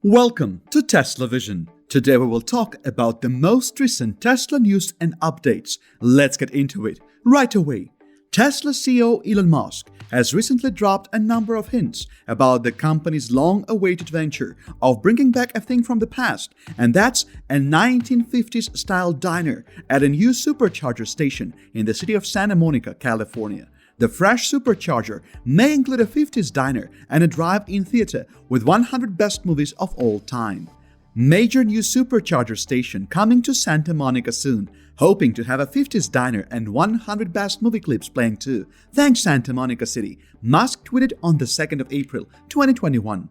Welcome to Tesla Vision. Today we will talk about the most recent Tesla news and updates. Let's get into it right away. Tesla CEO Elon Musk has recently dropped a number of hints about the company's long-awaited venture of bringing back a thing from the past, and that's a 1950s-style diner at a new supercharger station in the city of Santa Monica, California. The fresh supercharger may include a 50s diner and a drive-in theater with 100 best movies of all time. Major new supercharger station coming to Santa Monica soon, hoping to have a 50s diner and 100 best movie clips playing too. Thanks Santa Monica City, Musk tweeted on the 2nd of April, 2021.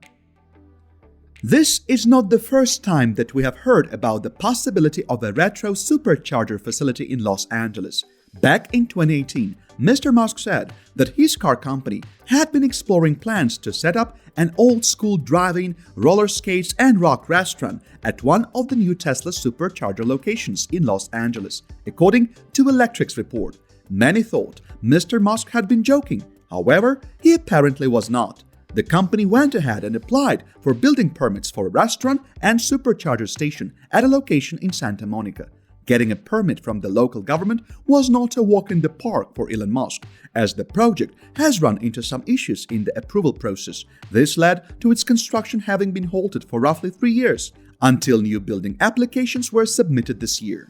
This is not the first time that we have heard about the possibility of a retro supercharger facility in Los Angeles. Back in 2018, Mr. Musk said that his car company had been exploring plans to set up an old-school drive-in, roller skates and rock restaurant at one of the new Tesla Supercharger locations in Los Angeles, according to Electric's report. Many thought Mr. Musk had been joking. However, he apparently was not. The company went ahead and applied for building permits for a restaurant and supercharger station at a location in Santa Monica. Getting a permit from the local government was not a walk in the park for Elon Musk, as the project has run into some issues in the approval process. This led to its construction having been halted for roughly 3 years, until new building applications were submitted this year.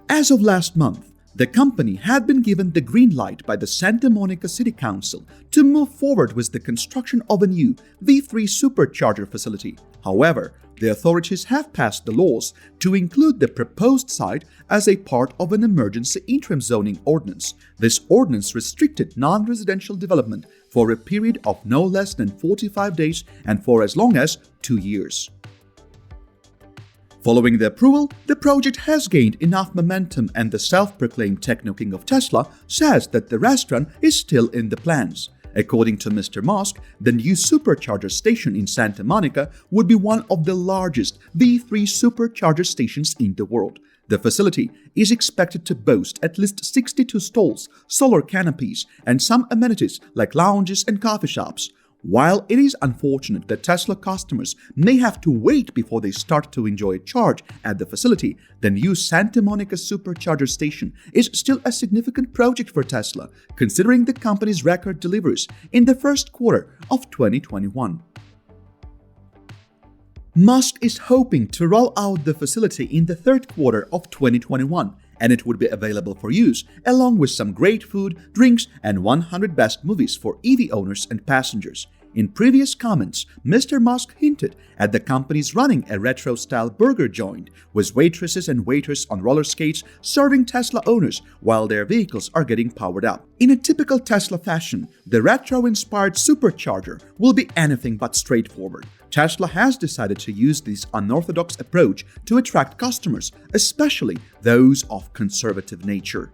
As of last month, the company had been given the green light by the Santa Monica City Council to move forward with the construction of a new V3 supercharger facility. However, the authorities have passed the laws to include the proposed site as a part of an emergency interim zoning ordinance. This ordinance restricted non-residential development for a period of no less than 45 days and for as long as 2 years. Following the approval, the project has gained enough momentum, and the self-proclaimed techno-king of Tesla says that the restaurant is still in the plans. According to Mr. Musk, the new supercharger station in Santa Monica would be one of the largest V3 supercharger stations in the world. The facility is expected to boast at least 62 stalls, solar canopies, and some amenities like lounges and coffee shops. While it is unfortunate that Tesla customers may have to wait before they start to enjoy a charge at the facility, the new Santa Monica Supercharger station is still a significant project for Tesla, considering the company's record deliveries in the first quarter of 2021. Musk is hoping to roll out the facility in the third quarter of 2021, and it would be available for use along with some great food, drinks, and 100 best movies for EV owners and passengers. In previous comments, Mr. Musk hinted at the company's running a retro-style burger joint with waitresses and waiters on roller skates serving Tesla owners while their vehicles are getting powered up. In a typical Tesla fashion, the retro-inspired supercharger will be anything but straightforward. Tesla has decided to use this unorthodox approach to attract customers, especially those of conservative nature.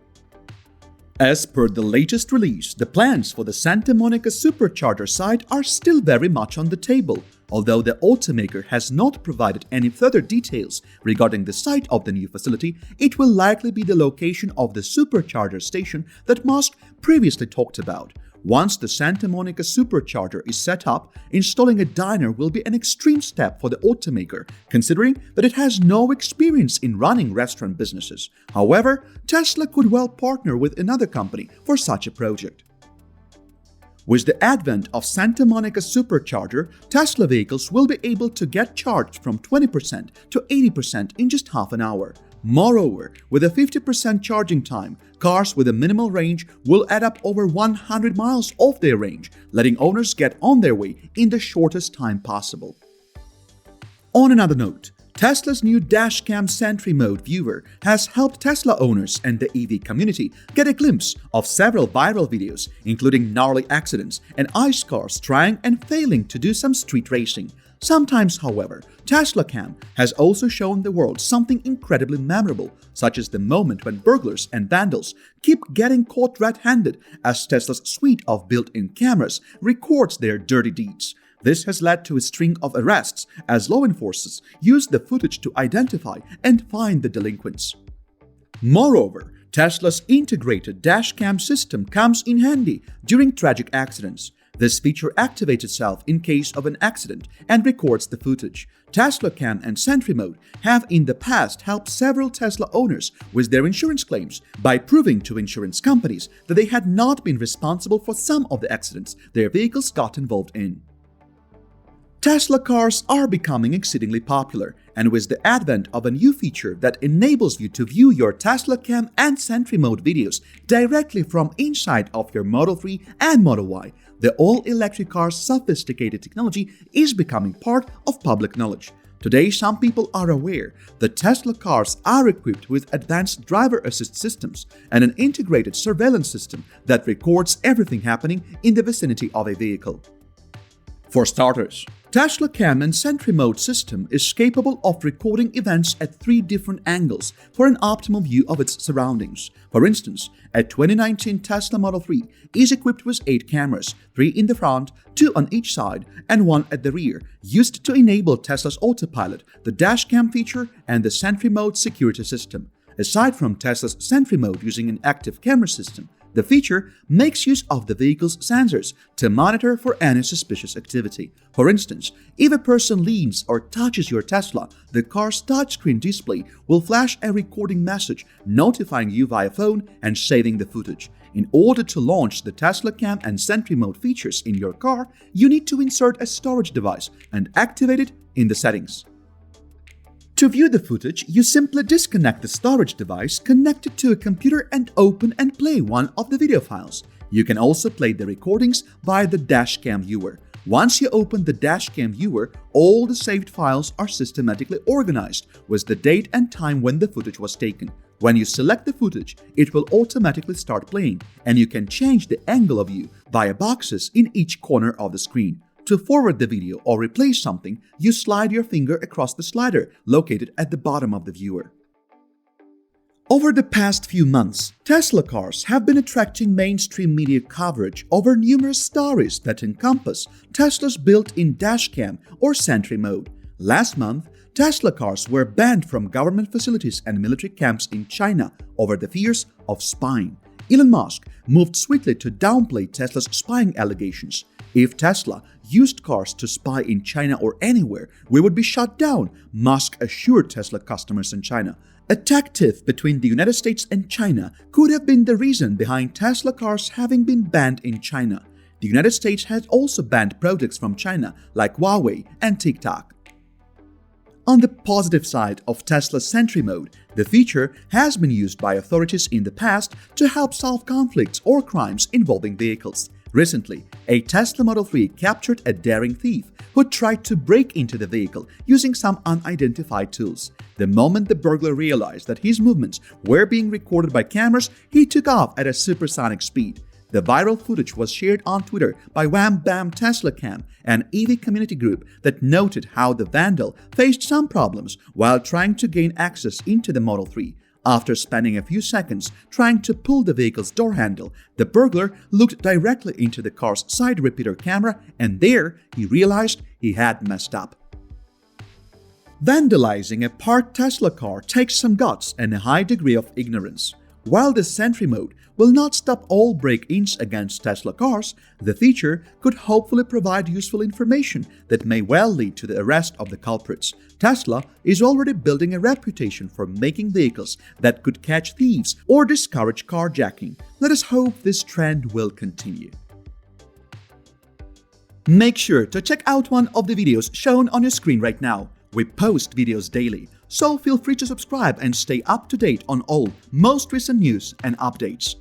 As per the latest release, the plans for the Santa Monica Supercharger site are still very much on the table. Although the automaker has not provided any further details regarding the site of the new facility, it will likely be the location of the supercharger station that Musk previously talked about. Once the Santa Monica Supercharger is set up, installing a diner will be an extreme step for the automaker, considering that it has no experience in running restaurant businesses. However, Tesla could well partner with another company for such a project. With the advent of Santa Monica Supercharger, Tesla vehicles will be able to get charged from 20% to 80% in just half an hour. Moreover, with a 50% charging time, cars with a minimal range will add up over 100 miles off their range, letting owners get on their way in the shortest time possible. On another note, Tesla's new Dashcam Sentry Mode viewer has helped Tesla owners and the EV community get a glimpse of several viral videos, including gnarly accidents and ICE cars trying and failing to do some street racing. Sometimes, however, Tesla Cam has also shown the world something incredibly memorable, such as the moment when burglars and vandals keep getting caught red-handed as Tesla's suite of built-in cameras records their dirty deeds. This has led to a string of arrests as law enforcers use the footage to identify and find the delinquents. Moreover, Tesla's integrated dashcam system comes in handy during tragic accidents. This feature activates itself in case of an accident and records the footage. Tesla Cam and Sentry Mode have in the past helped several Tesla owners with their insurance claims by proving to insurance companies that they had not been responsible for some of the accidents their vehicles got involved in. Tesla cars are becoming exceedingly popular, and with the advent of a new feature that enables you to view your Tesla Cam and Sentry Mode videos directly from inside of your Model 3 and Model Y, the all-electric car's sophisticated technology is becoming part of public knowledge. Today, some people are aware that Tesla cars are equipped with advanced driver assist systems and an integrated surveillance system that records everything happening in the vicinity of a vehicle. For starters, Tesla Cam and Sentry Mode system is capable of recording events at 3 different angles for an optimal view of its surroundings. For instance, a 2019 Tesla Model 3 is equipped with 8 cameras, 3 in the front, 2 on each side, and 1 at the rear, used to enable Tesla's autopilot, the dash cam feature, and the Sentry Mode security system. Aside from Tesla's Sentry Mode using an active camera system, the feature makes use of the vehicle's sensors to monitor for any suspicious activity. For instance, if a person leans or touches your Tesla, the car's touchscreen display will flash a recording message notifying you via phone and saving the footage. In order to launch the Tesla Cam and Sentry Mode features in your car, you need to insert a storage device and activate it in the settings. To view the footage, you simply disconnect the storage device, connect it to a computer, and open and play one of the video files. You can also play the recordings via the dashcam viewer. Once you open the dashcam viewer, all the saved files are systematically organized with the date and time when the footage was taken. When you select the footage, it will automatically start playing, and you can change the angle of view via boxes in each corner of the screen. To forward the video or replace something, you slide your finger across the slider located at the bottom of the viewer. Over the past few months, Tesla cars have been attracting mainstream media coverage over numerous stories that encompass Tesla's built-in dashcam or Sentry Mode. Last month, Tesla cars were banned from government facilities and military camps in China over the fears of spying. Elon Musk moved swiftly to downplay Tesla's spying allegations. If Tesla used cars to spy in China or anywhere, we would be shut down, Musk assured Tesla customers in China. A tech tiff between the United States and China could have been the reason behind Tesla cars having been banned in China. The United States has also banned products from China like Huawei and TikTok. On the positive side of Tesla's Sentry Mode, the feature has been used by authorities in the past to help solve conflicts or crimes involving vehicles. Recently, a Tesla Model 3 captured a daring thief who tried to break into the vehicle using some unidentified tools. The moment the burglar realized that his movements were being recorded by cameras, he took off at a supersonic speed. The viral footage was shared on Twitter by Wham Bam Tesla Cam, an EV community group that noted how the vandal faced some problems while trying to gain access into the Model 3. After spending a few seconds trying to pull the vehicle's door handle, the burglar looked directly into the car's side repeater camera, and there he realized he had messed up. Vandalizing a parked Tesla car takes some guts and a high degree of ignorance. While the Sentry Mode will not stop all break-ins against Tesla cars, the feature could hopefully provide useful information that may well lead to the arrest of the culprits. Tesla is already building a reputation for making vehicles that could catch thieves or discourage carjacking. Let us hope this trend will continue. Make sure to check out one of the videos shown on your screen right now. We post videos daily, so feel free to subscribe and stay up to date on all most recent news and updates.